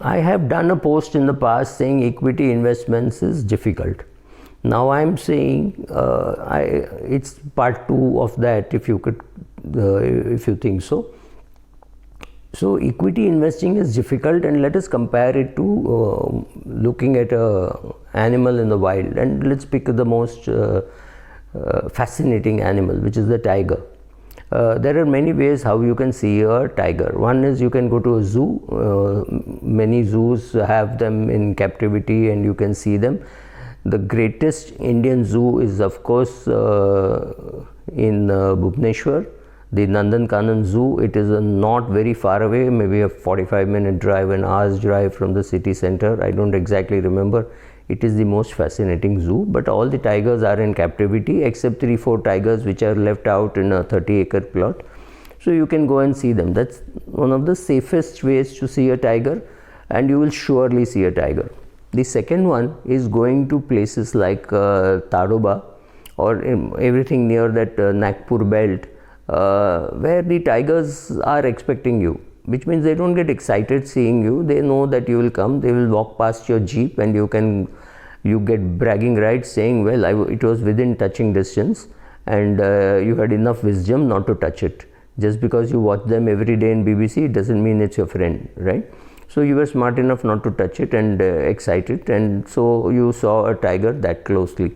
I have done a post in the past saying equity investments is difficult. Now I am saying it's part 2 of that, if you think so. So equity investing is difficult, and let us compare it to looking at a animal in the wild, and let's pick the most fascinating animal, which is the tiger. There are many ways how you can see a tiger. One is you can go to a zoo. Many zoos have them in captivity and you can see them. The greatest Indian zoo is of course in Bhubaneswar, the Nandankanan Zoo. It is not very far away, maybe a 45-minute drive, an hour's drive from the city center. I don't exactly remember. It is the most fascinating zoo, but all the tigers are in captivity except 3-4 tigers which are left out in a 30-acre plot. So you can go and see them. That's one of the safest ways to see a tiger, and you will surely see a tiger. The second one is going to places like Tadoba or everything near that Nagpur belt, where the tigers are expecting you, which means they don't get excited seeing you. They know that you will come. They will walk past your jeep and you get bragging rights saying, well, it was within touching distance and you had enough wisdom not to touch it. Just because you watch them every day in BBC, it doesn't mean it's your friend, right? So you were smart enough not to touch it and excite it, and so you saw a tiger that closely.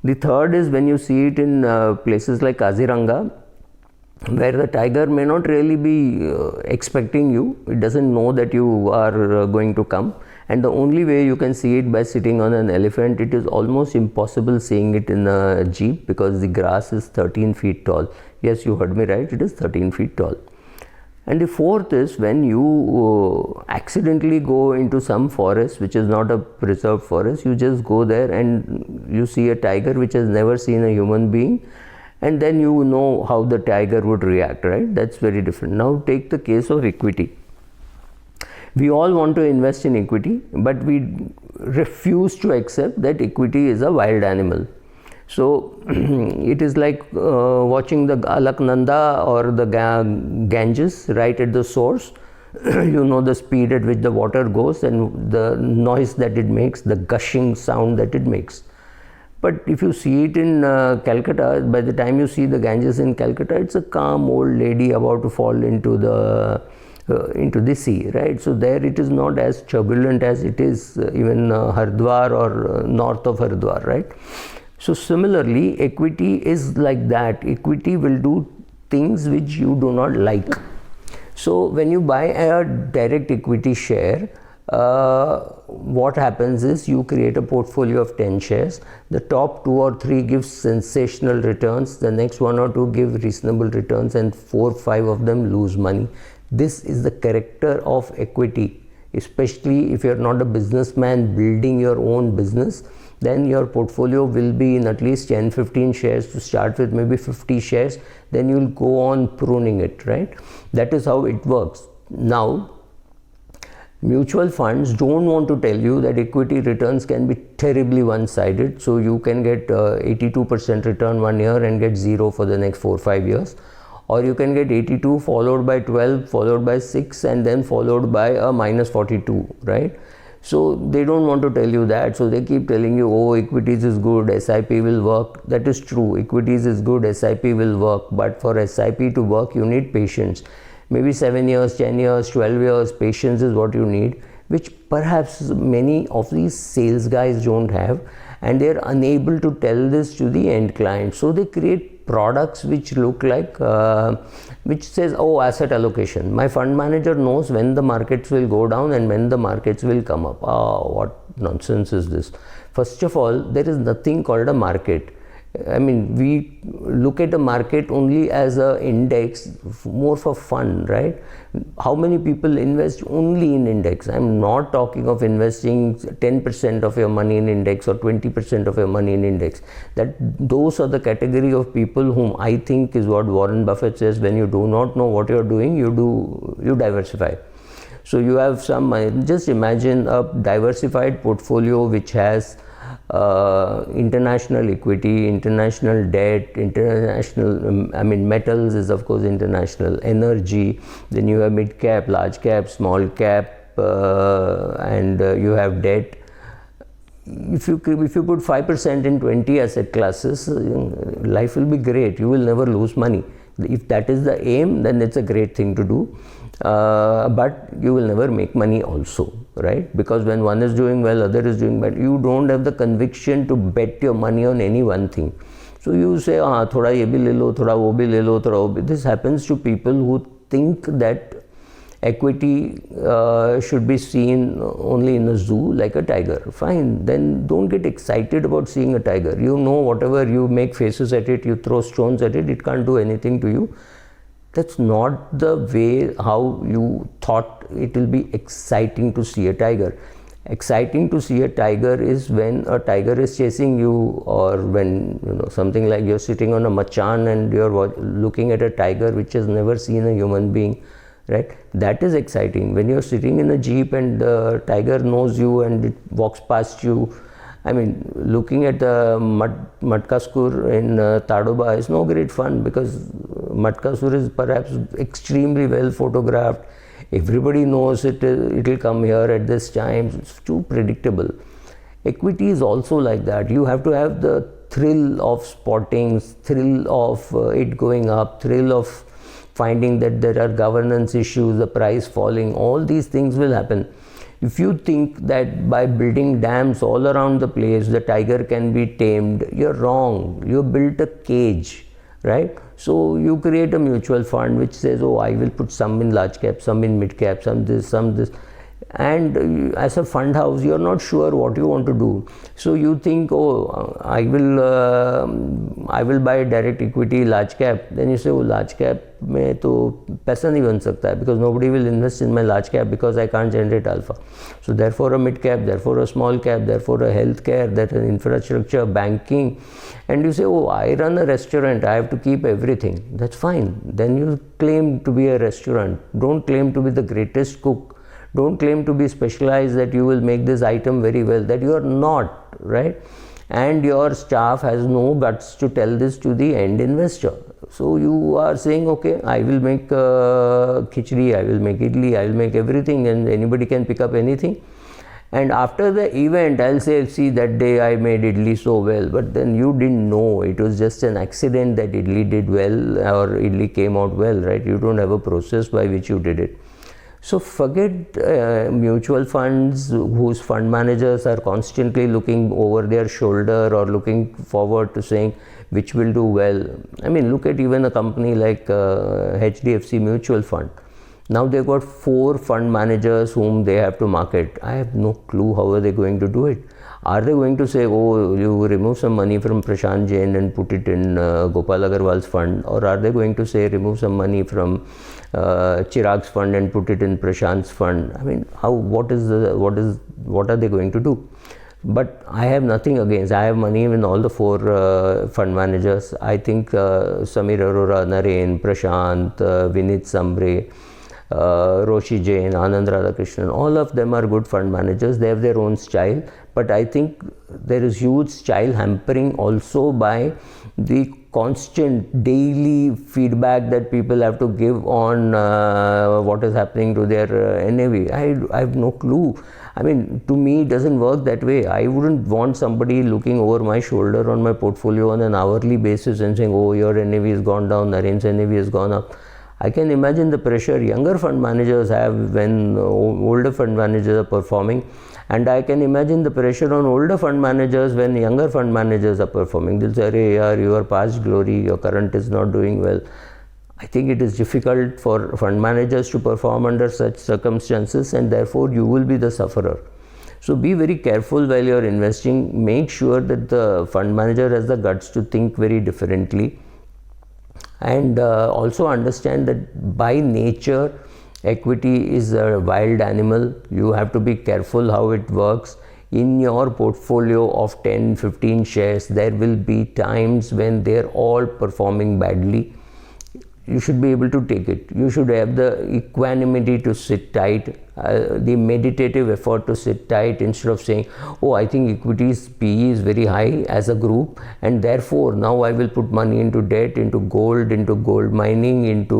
The third is when you see it in places like Kaziranga, where the tiger may not really be expecting you. It doesn't know that you are going to come, and the only way you can see it by sitting on an elephant. It is almost impossible seeing it in a jeep because the grass is 13 feet tall. Yes, you heard me right, it is 13 feet tall. And the fourth is when you accidentally go into some forest which is not a preserved forest. You just go there and you see a tiger which has never seen a human being, and then you know how the tiger would react, right? That's very different. Now take the case of equity. We all want to invest in equity, but we refuse to accept that equity is a wild animal. So it is like watching the Alaknanda or the Ganges right at the source. You know the speed at which the water goes and the noise that it makes, the gushing sound that it makes. But if you see it in Calcutta, by the time you see the Ganges in Calcutta, it's a calm old lady about to fall into the sea, right? So there it is not as turbulent as it is even Haridwar or north of Haridwar, right? So similarly, equity is like that. Equity will do things which you do not like. So when you buy a direct equity share, what happens is you create a portfolio of 10 shares. The top 2 or 3 give sensational returns, the next 1 or 2 give reasonable returns, and 4 or 5 of them lose money. This is the character of equity, especially if you're not a businessman building your own business. Then your portfolio will be in at least 10-15 shares to start with, maybe 50 shares, then you'll go on pruning it, right? That is how it works. Now, mutual funds don't want to tell you that equity returns can be terribly one-sided. So you can get 82% return 1 year and get 0 for the next 4 or 5 years. Or you can get 82 followed by 12, followed by 6, and then followed by a minus 42, right? So they don't want to tell you that. So they keep telling you, oh, equities is good, SIP will work. That is true. Equities is good, SIP will work. But for SIP to work, you need patience. Maybe 7 years, 10 years, 12 years, patience is what you need, which perhaps many of these sales guys don't have, and they're unable to tell this to the end client. So they create products which look like, which says, oh, asset allocation. My fund manager knows when the markets will go down and when the markets will come up. Oh, what nonsense is this? First of all, there is nothing called a market. I mean, we look at a market only as an index, more for fun, right? How many people invest only in index? I'm not talking of investing 10% of your money in index or 20% of your money in index. Those are the category of people whom I think is what Warren Buffett says: when you do not know what you're doing, you diversify. So you have just imagine a diversified portfolio which has international equity, international debt, metals is of course international, energy, then you have mid cap, large cap, small cap, and you have debt, if you put 5% in 20 asset classes, life will be great. You will never lose money. If that is the aim, then it's a great thing to do. But you will never make money also, right? Because when one is doing well, other is doing bad, you don't have the conviction to bet your money on any one thing. So you say, thoda ye bhi le lo, thoda wo bhi le lo, thoda wo bhi. This happens to people who think that equity should be seen only in a zoo like a tiger. Fine, then don't get excited about seeing a tiger. You know, whatever you make faces at it, you throw stones at it, it can't do anything to you. That's not the way how you thought it will be exciting to see a tiger. Exciting to see a tiger is when a tiger is chasing you, or when, you know, something like you're sitting on a machan and you're looking at a tiger which has never seen a human being. Right, that is exciting. When you're sitting in a jeep and the tiger knows you and it walks past you, I mean, looking at the Matkasur in Tadoba is no great fun, because Matkasur is perhaps extremely well photographed. Everybody knows it will come here at this time. It's too predictable. Equity is also like that. You have to have the thrill of spotting, thrill of it going up, thrill of finding that there are governance issues, the price falling. All these things will happen. If you think that by building dams all around the place the tiger can be tamed, you're wrong. You built a cage, right? So you create a mutual fund which says, oh, I will put some in large cap, some in mid cap, some this, and as a fund house you're not sure what you want to do. So you think, oh, I will buy direct equity large cap. Then you say, oh, large cap में तो पैसा नहीं बन सकता है, because nobody will invest in my large cap because I can't generate alpha. So therefore a mid cap, therefore a small cap, therefore a healthcare, that an infrastructure, banking. And you say, oh, I run a restaurant, I have to keep everything. That's fine. Then you claim to be a restaurant. Don't claim to be the greatest cook. Don't claim to be specialized, that you will make this item very well, that you are not, right? And your staff has no guts to tell this to the end investor. So you are saying, okay, I will make khichdi, I will make idli, I will make everything, and anybody can pick up anything. And after the event, I'll say, see, that day I made idli so well, but then you didn't know. It was just an accident that idli did well, or idli came out well, right? You don't have a process by which you did it. So forget mutual funds whose fund managers are constantly looking over their shoulder or looking forward to saying which will do well. I mean, look at even a company like HDFC Mutual Fund. Now they've got 4 fund managers whom they have to market. I have no clue how are they going to do it. Are they going to say, oh, you remove some money from Prashant Jain and put it in Gopal Agarwal's fund? Or are they going to say, remove some money from Chirag's fund and put it in Prashant's fund? I mean, what are they going to do? But I have nothing against. I have money in all the 4 fund managers. I think Samir Arora, Naren, Prashant, Vinit Sambre, Roshi Jain, Anand Radhakrishnan, all of them are good fund managers. They have their own style. But I think there is huge style hampering also by the constant daily feedback that people have to give on what is happening to their NAV. I have no clue. I mean, to me, it doesn't work that way. I wouldn't want somebody looking over my shoulder on my portfolio on an hourly basis and saying, oh, your NAV has gone down, Naren's NAV has gone up. I can imagine the pressure younger fund managers have when older fund managers are performing. And I can imagine the pressure on older fund managers when younger fund managers are performing. They'll say, hey, yaar, you are past glory, your current is not doing well. I think it is difficult for fund managers to perform under such circumstances, and therefore you will be the sufferer. So be very careful while you are investing. Make sure that the fund manager has the guts to think very differently. And also understand that by nature, equity is a wild animal. You have to be careful how it works. In your portfolio of 10, 15 shares, there will be times when they're all performing badly. You should be able to take it. You should have the equanimity to sit tight, the meditative effort to sit tight instead of saying, oh, I think equities PE is very high as a group, and therefore now I will put money into debt, into gold mining, into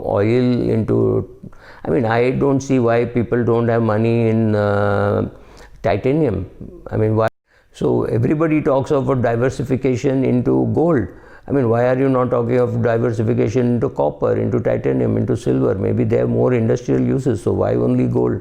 oil, I mean, I don't see why people don't have money in titanium. I mean, why? So everybody talks about diversification into gold. I mean, why are you not talking of diversification into copper, into titanium, into silver? Maybe they have more industrial uses, so why only gold?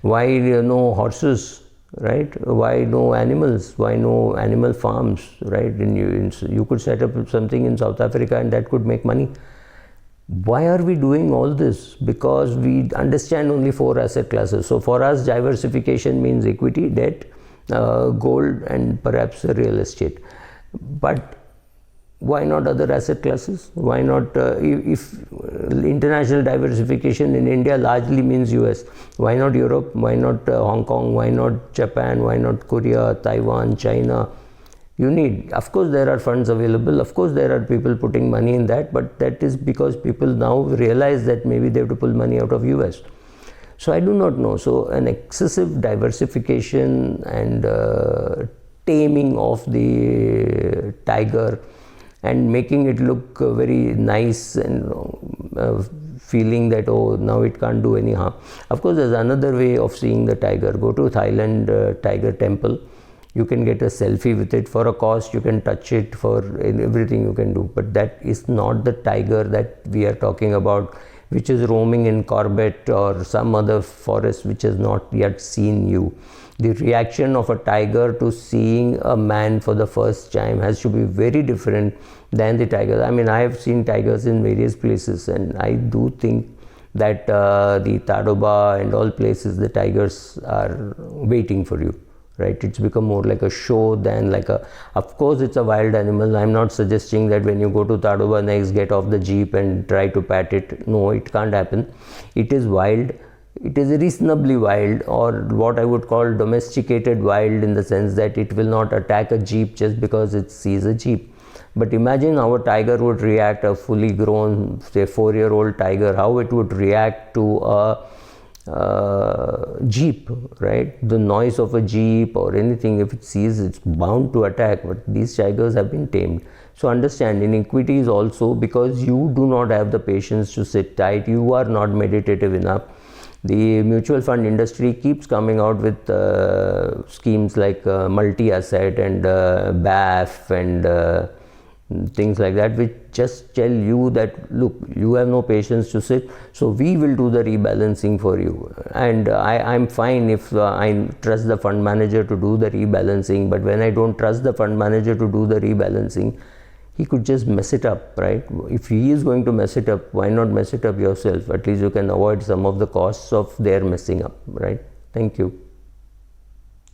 Why no horses, right? Why no animals? Why no animal farms, right? You could set up something in South Africa and that could make money. Why are we doing all this? Because we understand only 4 asset classes. So for us, diversification means equity, debt, gold, and perhaps real estate. But why not other asset classes? Why not, if international diversification in India largely means US, why not Europe? Why not Hong Kong? Why not Japan? Why not Korea, Taiwan, China? You need, of course there are funds available, of course there are people putting money in that, but that is because people now realize that maybe they have to pull money out of US. So I do not know. So an excessive diversification and taming of the tiger and making it look very nice and feeling that, oh, now it can't do any harm. Of course, there's another way of seeing the tiger. Go to Thailand tiger temple. You can get a selfie with it for a cost. You can touch it for everything you can do. But that is not the tiger that we are talking about, which is roaming in Corbett or some other forest which has not yet seen you. The reaction of a tiger to seeing a man for the first time has to be very different than the tiger. I mean, I have seen tigers in various places, and I do think that the Tadoba and all places, the tigers are waiting for you, right? It's become more like a show than like a, of course it's a wild animal. I'm not suggesting that when you go to Tadoba next, get off the jeep and try to pat it. No, it can't happen. It is wild. It is reasonably wild, or what I would call domesticated wild, in the sense that it will not attack a jeep just because it sees a jeep. But imagine how a tiger would react, a fully grown, say 4-year-old tiger, how it would react to a jeep, right? The noise of a jeep or anything, if it sees, it's bound to attack. But these tigers have been tamed. So understand, inequity is also because you do not have the patience to sit tight, you are not meditative enough. The mutual fund industry keeps coming out with schemes like multi-asset and BAF and things like that, which just tell you that, look, you have no patience to sit, so we will do the rebalancing for you. And I'm fine if I trust the fund manager to do the rebalancing, but when I don't trust the fund manager to do the rebalancing, he could just mess it up, right? If he is going to mess it up, why not mess it up yourself? At least you can avoid some of the costs of their messing up, right? Thank you.